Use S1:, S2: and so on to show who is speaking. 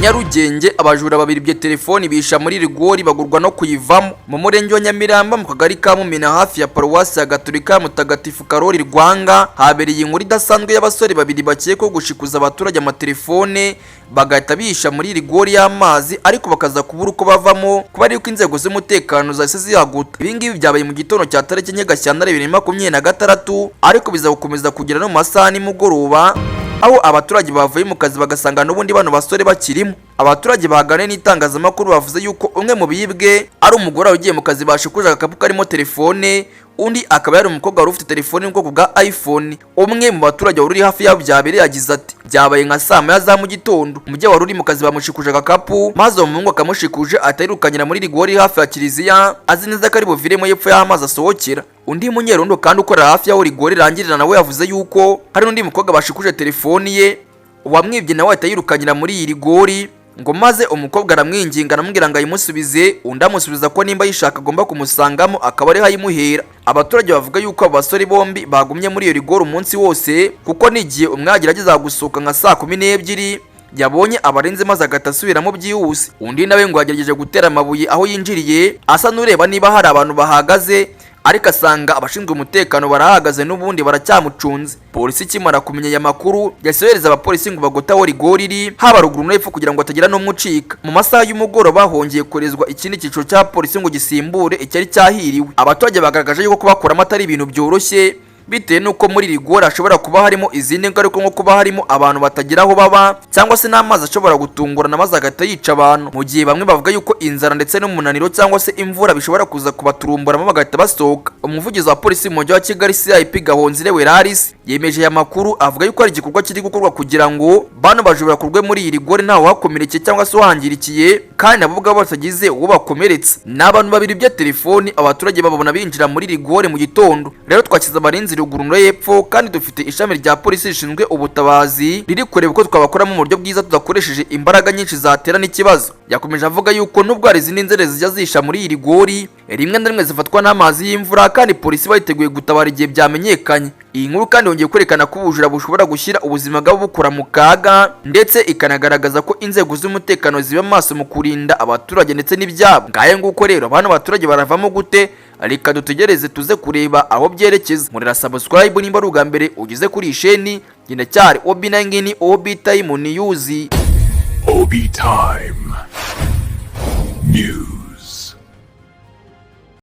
S1: Nyarugenge abajura babiri bye telefoni bisha muri rigori bagurwa no kuyivamo. Mu murenge wa Nyamiramba mu kagari ka Mumina hafi ya paruwasi ya Gatolika Mutagatifu Karoli Rwanga habereye inkuru idasanzwe y'abasore babiri bakekwa gushikuza abaturage amatelefone bagahita bisha muri rigori y'amazi ariko bakaza kubura uko bavamo kuba ari uko inzego z'umutekano zahise zihaguta. Ibi ngibi byabaye mu gitondo cya tariki enye Gashyantare 2026 ariko biza gukomeza kugera no mu masaha nimugoroba aho abaturage bavuye mu kazi bagasanga n'ubundi bano basore bakirimo. Abaturage bagane n'itangazamakuru bavuze yuko umwe mu bibwe ari umugore ugiye mu kazi bashikuje agakapu karimo telefone, undi akaba yari umukobwa wari ufite telefone mu bwoko bwa iPhone. Umwe mu baturage wari hafi yabo byabereye yagize ati byabaye nka saa moya za mu gitondo, umujyi wari uri mu kazi bamushikuje agakapu maze umuhungu akamushikuje atayirukanyira muri rigori hafi ya kiliziya azi neza ko ari buviremo yepfo y'amazi asohokera. Undi munyerondo kandi ukora hafi yaho rigori rangirira nawe yavuze yuko hari undi mukobwa bashikuje telefoni ye wamwibye nawe atayirukanyira muri iyi rigori ngo maze umukobwa aramwinginga aramubwira ngo ayimusubize, undi amusubiza ko nimba yishaka agomba kumusangamo akaba ari hayimuhera. Abaturage bavuga yuko abo basore bombi bagumye muri iyo rigori umunsi wose kuko nigiye umwe agerageza gusohoka nka saa 12 yabonye abarenze maze agahita asubiramo byihuse. Undi nawe ngo yagerageje gutera amabuye aho yinjiriye asa n'ureba niba hari abantu bahagaze ariko asanga abashinzwe umutekano barahagaze n'ubundi baracyamucunze. Polisi kimara kumenya aya makuru yasohereza abapolisi ngo bagotaho rigori iri haba ruguru no hepfo kugira ngo atagira no mucika. Mu masaha y'umugoroba hongeye korezwa ikindi cyiciro cya polisi ngo gisimbure icyari cyahiriwe. Abaturage bagaragaje yuko kubakuramo atari ibintu byoroshye bitewe nuko muri rigori ashobora kuba harimo izindi ngaruka nko kuba harimo abantu batagira aho baba cyangwa se n'amazi ashobora gutungurana maze agahita yica abantu, mu gihe bamwe bavuga yuko inzara ndetse n'umunaniro cyangwa se imvura bishobora kuza kubaturumburamo bagahita basohoka. Umuvugizi wa polisi mu mujyi wa Kigali CIP Gahonzire Weraris yemeje aya makuru avuga yuko ari igikorwa kiri gukorwa kugira ngo bano bajura kurwe muri iyi rigori ntawe wakomerekeye cyangwa se uhangirikiye kandi avuga batagize uwo bakomeretse. N'abantu babiri bya telefoni abaturage babona binjira muri rigori mu gitondo. Rero twakiza abarinzi ruguru no hepfo kandi dufite ishami rya polisi rishinzwe ubutabazi riri kureba uko twabakoramo mu buryo bwiza tudakoresheje imbaraga nyinshi zatera n'ikibazo. Yakomeje avuga yuko nubwo hari izindi nzere zijya zisha muri iyi rigori rimwe na rimwe zifatwa n'amazi y'imvura kandi polisi bayiteguye gutabara igihe byamenyekanye. Iyi nkuru kandi yongeye kwerekana ko ubujura bushobora gushyira ubuzima bwabo bukura mu kaga ndetse ikanagaragaza ko inzego z'umutekano ziba maso mu kurinda abaturage ndetse n'ibyabo. Ngaye nguko rero abana abaturage baravamo gute? Reka dutegereze tuze kureba aho byerekeza. Murira subscribe nimba ari ubwa mbere ugize kuri isheni. Genda cyari OB9 OB Time News. OB Time News.